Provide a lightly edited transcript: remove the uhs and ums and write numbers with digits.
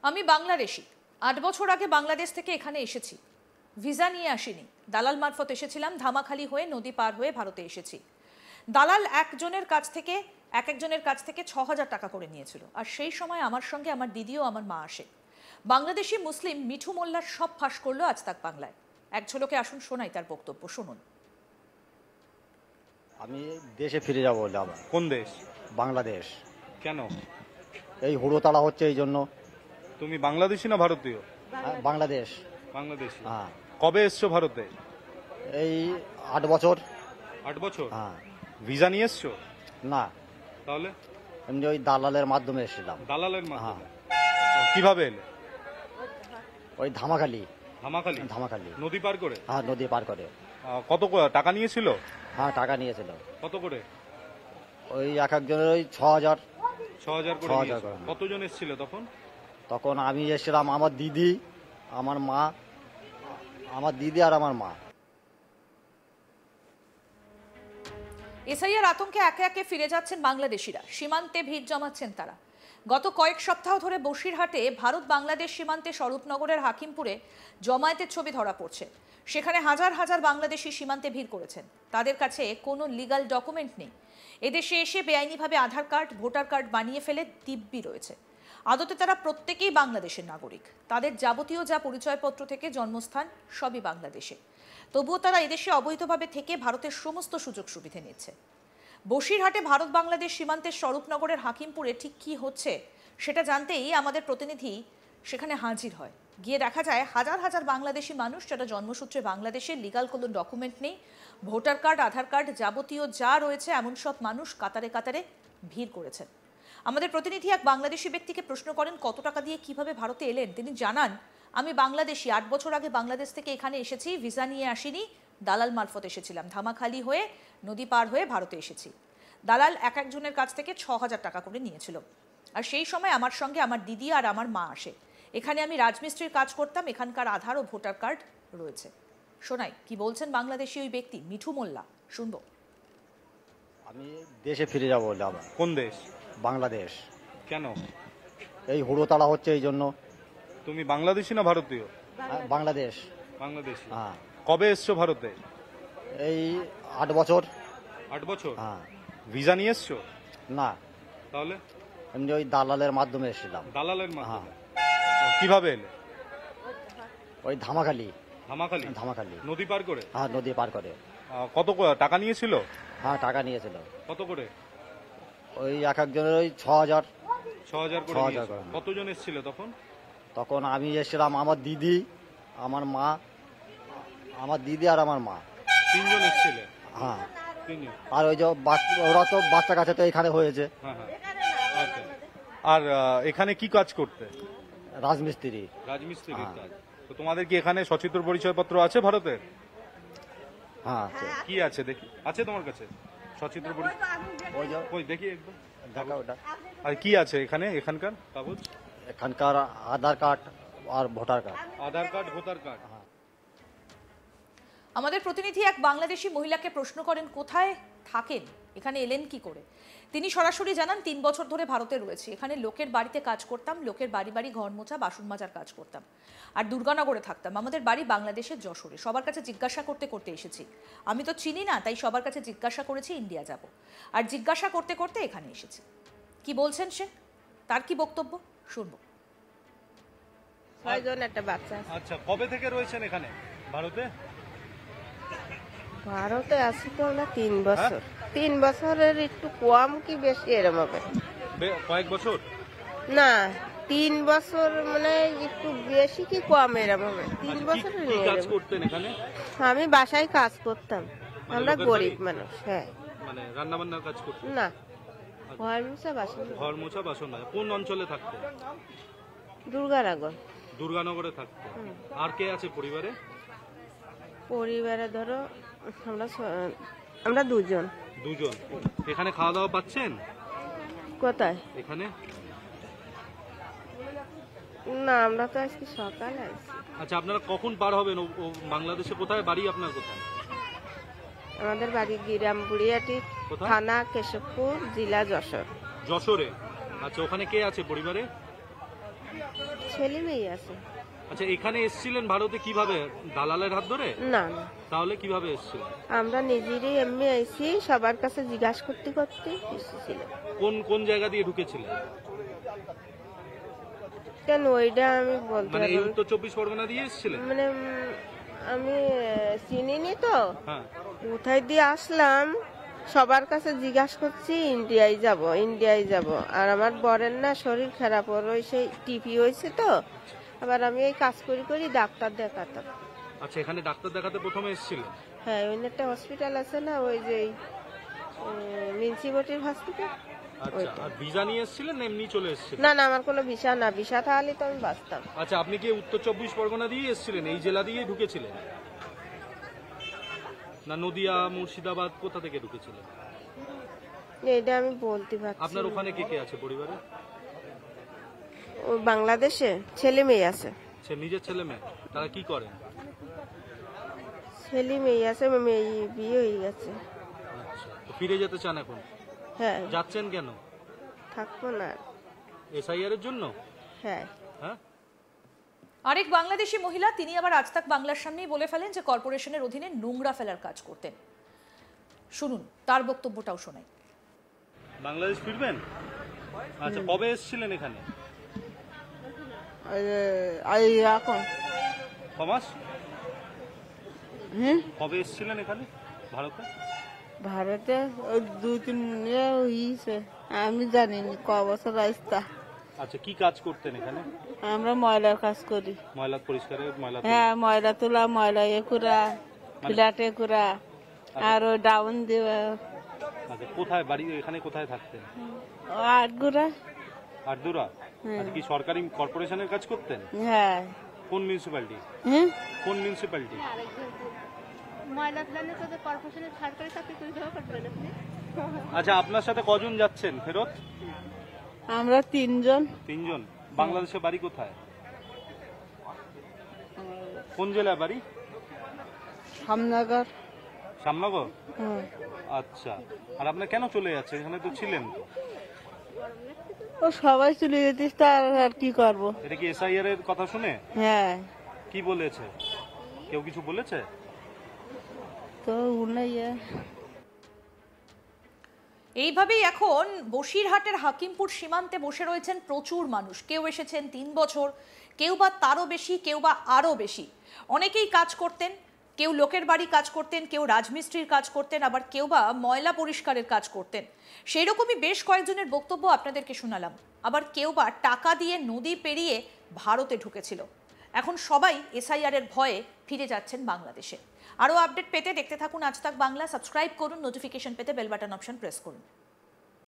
আমি বাংলাদেশি। ৮ বছর আগে বাংলাদেশ থেকে এখানে এসেছি। ভিসা নিয়ে আসিনি, দালাল মারফত এসেছিলাম। ধামাখালি হয়ে নদী পার হয়ে ভারতে এসেছি। দালাল একজনের কাছ থেকে ৬,০০০ টাকা করে নিয়েছিল। আর সেই সময় আমার সঙ্গে আমার দিদি ও আমার মা আসে। বাংলাদেশি মুসলিম মিঠু মোল্লার সব ফাঁস করলো আজ তাক বাংলায়। এক ঝলকে আসুন শোনাই তার বক্তব্য, শুনুন। আমি দেশে ফিরে যাবো। কোন দেশ? বাংলাদেশ। কেন? এই হুড়োতাড়া হচ্ছে এই জন্য। তুমি বাংলাদেশি না ভারতীয়? বাংলাদেশ। বাংলাদেশি। হ্যাঁ। কবে এসছো ভারতে? এই ৮ বছর। ৮ বছর? হ্যাঁ। ভিসা নিয়ে এসছো? না, তাহলে এমনি ওই দালালের মাধ্যমে এসেছিলাম। দালালের মাধ্যমে? কিভাবে এলে? ওই ধামাখালি। ধামাখালি? ধামাখালি নদী পার করে? হ্যাঁ, নদী পার করে। কত টাকা নিয়েছিল? হ্যাঁ, টাকা নিয়েছিল। কত করে? ওই এক একজনের ওই ৬,০০০। ৬,০০০ করে ৬,০০০ নিয়েছিল। করে। কতজন এসেছিল তখন? তখন আমি এসেছিলাম, আমার দিদি, আমার মা, আমার দিদি আর আমার মা। এসআইআর আতঙ্কে একে একে ফিরে যাচ্ছেন বাংলাদেশিরা। সীমান্তে ভিড় জমাচ্ছেন তারা। গত কয়েক সপ্তাহ ধরে বসিরহাটে ভারত বাংলাদেশ সীমান্তে স্বরূপনগরের হাকিমপুরে জমায়েতের ছবি ধরা পড়ছে। সেখানে হাজার হাজার বাংলাদেশি সীমান্তে ভিড় করেছেন। তাদের কাছে কোনো লিগ্যাল ডকুমেন্ট নেই। এদেশে এসে বেআইনিভাবে আধার কার্ড, ভোটার কার্ড বানিয়ে ফেলে দিব্যি রয়েছে। আদতে তারা প্রত্যেকেই বাংলাদেশের নাগরিক। তাদের যাবতীয় যা পরিচয়পত্র থেকে জন্মস্থান সবই বাংলাদেশে। তবুও তারা এদেশে অবৈধভাবে থেকে ভারতের সমস্ত সুযোগ সুবিধা নিচ্ছে। বসিরহাটে ভারত বাংলাদেশ সীমান্তের স্বরূপনগরের হাকিমপুরে ঠিক কি হচ্ছে সেটা জানতেই আমাদের প্রতিনিধি সেখানে হাজির হয়। গিয়ে দেখা যায় হাজার হাজার বাংলাদেশি মানুষ যারা জন্মসূত্রে বাংলাদেশের, লিগাল কোনো ডকুমেন্ট নেই, ভোটার কার্ড, আধার কার্ড যাবতীয় যা রয়েছে এমন সব মানুষ কাতারে কাতারে ভিড় করেছেন। আমাদের প্রতিনিধি এক বাংলাদেশি ব্যক্তিকে প্রশ্ন করেন কত টাকা দিয়ে কিভাবে ভারতে এলেন। তিনি জানান, আমি বাংলাদেশি। ৮ বছর আগে বাংলাদেশ থেকে এখানে এসেছি। ভিসা নিয়ে আসিনি, দালাল মারফত এসেছিলাম। ধামাখালি হয়ে নদী পার হয়ে ভারতে এসেছি। দালাল এক একজনের কাছ থেকে ৬,০০০ টাকা করে নিয়েছিল। আর সেই সময় আমার সঙ্গে আমার দিদি আর আমার মা আসে। এখানে আমি রাজমিস্ত্রির কাজ করতাম। এখানকার আধার ও ভোটার কার্ড রয়েছে। শোনাই কি বলছেন বাংলাদেশি ওই ব্যক্তি মিঠু মোল্লা, শুনবো। আমি দেশে ফিরে যাবো। কোন দেশ? বাংলাদেশ। কেন? এই হুড়োতাড়া হচ্ছে এই জন্য। তুমি বাংলাদেশি না ভারতীয়? বাংলাদেশ। বাংলাদেশি। হ্যাঁ। কবে এসছো ভারতে? এই ৮ বছর। ৮ বছর? হ্যাঁ। ভিসা নিয়ে এসছো? না, তাহলে এমনি ওই দালালের মাধ্যমে এসেছিলাম। দালালের মাধ্যমে? কিভাবে এলে? ওই ধামাখালি। ধামাখালি? ধামাখালি নদী পার করে? হ্যাঁ, নদী পার করে। কত টাকা নিয়েছিল? হ্যাঁ, টাকা নিয়েছিল। কত করে? ওই এক একজনের ওই ৬,০০০। ৬,০০০ করে ৬,০০০ নিয়েছিল। করে। কতজন এসেছিল তখন? তখন আমি এসেছিলাম, আমার দিদি, আমার মা, আমার দিদি আর আমার মা। ৩ জন এসেছিলে? হ্যাঁ। ৩ জন। আর ওই যে ওরা তো বাচ্চা কাছে তো এখানে হয়েছে। হ্যাঁ হ্যাঁ। আচ্ছা। আর এখানে কি কাজ করতে? রাজমিস্ত্রি। রাজমিস্ত্রির হ্যাঁ। কাজ। তো তোমাদের কি এখানে সচিত্র পরিচয়পত্র আছে ভারতের? হ্যাঁ, আছে। কি আছে দেখি? আছে তোমার কাছে সচিত্র পরিচয়? ওই যে ওই দেখি একদম। দেখা ওটা। আর কি আছে এখানে, এখানকার কাগজ? এখানকার আধার কার্ড আর ভোটার কার্ড। আধার কার্ড, ভোটার কার্ড। আমাদের প্রতিনিধি এক বাংলাদেশি মহিলাকে প্রশ্ন করেন কোথায় থাকেন, এখানে এলেন কি করে। তিনি সরাসরি জানান ৩ বছর ধরে ভারতে রয়েছে। এখানে লোকের বাড়িতে কাজ করতাম, লোকের বাড়ি বাড়ি ঘর মোছা, বাসন মাজার কাজ করতাম। আর দুর্গানগরে থাকতাম। আমাদের বাড়ি বাংলাদেশের যশোরে। সবার কাছে জিজ্ঞাসা করতে করতে এসেছি। আমি তো চিনি না, তাই সবার কাছে জিজ্ঞাসা করেছি ইন্ডিয়া যাব। আর জিজ্ঞাসা করতে করতে এখানে এসেছি। কি বলছেন সে, তার কি বক্তব্য, শুনবো। ৬ জন একটা বাচ্চা আছে। আচ্ছা, কবে থেকে রয়েছেন এখানে ভারতে? ভারতে আছি তো আমরা ৩ বছর। ৩ বছরের একটু কম কি বেশি এরম হবে? কয়েক বছর না, ৩ বছর মানে একটু বেশি কি কম এরম হবে? ৩ বছরের কি কাজ করতেন এখানে? আমি বাসায় কাজ করতাম। আমরা গরিব মানুষ। হ্যাঁ। মানে রান্না বান্নার কাজ করতেন? না, ঘর মোছা বাসন। ঘর মোছা, বাসন মাজা। কোন অঞ্চলে থাকতেন? দুর্গানগর। দুর্গানগরে থাকতেন। আর কে আছে পরিবারে? পরিবারে ধরো আমরা দুজন। দুজন। এখানে খাওয়া দাওয়া পাচ্ছেন? কোথায়? এখানে? না, আমরা তো আজকে সকালে আসছি। আচ্ছা, আপনারা কখন পার হবেন? বাংলাদেশে কোথায় বাড়ি আপনার? কোথায়? আমাদের বাড়ি গিরাম বুড়িয়াটি, কোথায়? থানা কেশবপুর, জেলা যশোর। যশোরে। আচ্ছা, ওখানে কে আছে পরিবারে? ছেলে মেয়ে আছে। আচ্ছা, এখানে এসেছিলেন ভারতে কিভাবে? দালালের হাত ধরে? না না, তাহলে কিভাবে এসেছিলেন? আমরা নিজেরই এমনি আইছি, সবার কাছে জিজ্ঞাসা করতে করতে এসেছিল। কোন কোন জায়গা দিয়ে ঢুকেছিলেন? কেন ওইটা আমি বলতে মানে এই পারবো না। উত্তর 24 পরগনা দিয়ে এসেছিলেন? মানে আমি চিনিনি তো, হ্যাঁ। কোথায় দিয়ে আসলাম সবার কাছে জিজ্ঞাসা করছি, ইন্ডিয়ায় যাব। আর আমার বরের না শরীর খারাপ, ওর ওই সেই টিপি হয়েছে তো, আবার আমি এই কাজ করি ডাক্তার দেখাতাম। আচ্ছা, এখানে ডাক্তার দেখাতে প্রথমে এসেছিলেন? হ্যাঁ, ওই একটা হসপিটাল আছে না, ওই যে মিউনিসিপালিটির হসপিটাল। আচ্ছা, আর ভিসা নিয়ে এসেছিলেন না এমনি চলে এসেছিলেন? না না, আমার কোনো ভিসা না, ভিসা তাহলে তো আমি বাঁচতাম। আচ্ছা, আপনি কি উত্তর 24 পরগনা দিয়ে এসেছিলেন? এই জেলা দিয়ে ঢুকেছিলেন না নদিয়া, মুর্শিদাবাদ, কোথা থেকে ঢুকেছিলেন? এটা আমি বলতে পারছি আপনার না। ওখানে কে কে আছে পরিবারে? ও বাংলাদেশে ছেলে মেয়ে আছে। সে নিজের ছেলে মেয়ে? তারা কি করেন? ছেলে মেয়ে আছে, মেয়ে বিয়ে হয়ে গেছে। আচ্ছা, তো ফিরে যেতে চান এখন? হ্যাঁ, যাচ্ছেন কেন? থাকবো না। এসআইআর এর জন্য? হ্যাঁ, হ্যাঁ। আরেক বাংলাদেশি মহিলা তিনি আবার আজ তাক বাংলার সামনেই বলে ফেলেন যে কর্পোরেশনের অধীনে নোংরা ফেলার কাজ করতেন। শুনুন তার বক্তব্যটাও শোনাই। বাংলাদেশ ফিরবেন? আচ্ছা, কবে এসেছিলেন এখানে? এখন কমাস? কবে এসেছিলেন এখানে ভারতে? ভারতে ওই 2-3 হয়েছে, আমি জানিনি ক বছর আসতা। আচ্ছা, কি কাজ করতেন এখানে? আমরা ময়লার কাজ করি। ময়লা পরিষ্কারের? ময়লা হ্যাঁ, ময়লা তোলা, ময়লা কুড়া, ফ্ল্যাটে কুড়া, আর ওই ডাউন দেওয়া। আচ্ছা, কোথায় বাড়ি? এখানে কোথায় থাকতেন? আটগুড়া। আরদুরা? আর কি সরকারি কর্পোরেশনের কাজ করতেন? হ্যাঁ। কোন মিউনিসিপ্যালিটি? কোন মিউনিসিপ্যালিটি? ময়লা ফেলানো তো কর্পোরেশনের সরকারি চাকরি করে দেওয়া করবেন আপনি। আচ্ছা, আপনার সাথে কজন যাচ্ছেন ফেরত? আমরা 3 জন। 3 জন। বাংলাদেশে বাড়ি কোথায়? কোন জেলায় বাড়ি? সামনগর। শ্যামনগর? আচ্ছা, আর আপনার কেন চলে যাচ্ছে? এখানে তো ছিলেন তো। ও সবাই চলে যেতিস, তার আর কি করব। এটা কি এসআইআর এর কথা শুনে? হ্যাঁ। কি বলেছে? কেউ কিছু বলেছে? তো এইভাবেই এখন বসিরহাটের হাকিমপুর সীমান্তে বসে রয়েছেন প্রচুর মানুষ। কেউ এসেছেন 3 বছর, কেউ বা তারও বেশি, কেউ বা আরও বেশি। অনেকেই কাজ করতেন, কেউ লোকের বাড়ি কাজ করতেন, কেউ রাজমিস্ত্রির কাজ করতেন, আবার কেউ বা ময়লা পরিষ্কারের কাজ করতেন। সেই রকমই বেশ কয়েকজনের বক্তব্য আপনাদেরকে শোনালাম। আবার কেউ বা টাকা দিয়ে নদী পেরিয়ে ভারতে ঢুকেছিল। এখন সবাই এসআইআর এর ভয়ে ফিরে যাচ্ছেন বাংলাদেশে। আরও আপডেট পেতে দেখতে থাকুন আজ তাক বাংলা। সাবস্ক্রাইব করুন, নোটিফিকেশন পেতে বেল বাটন অপশন প্রেস করুন।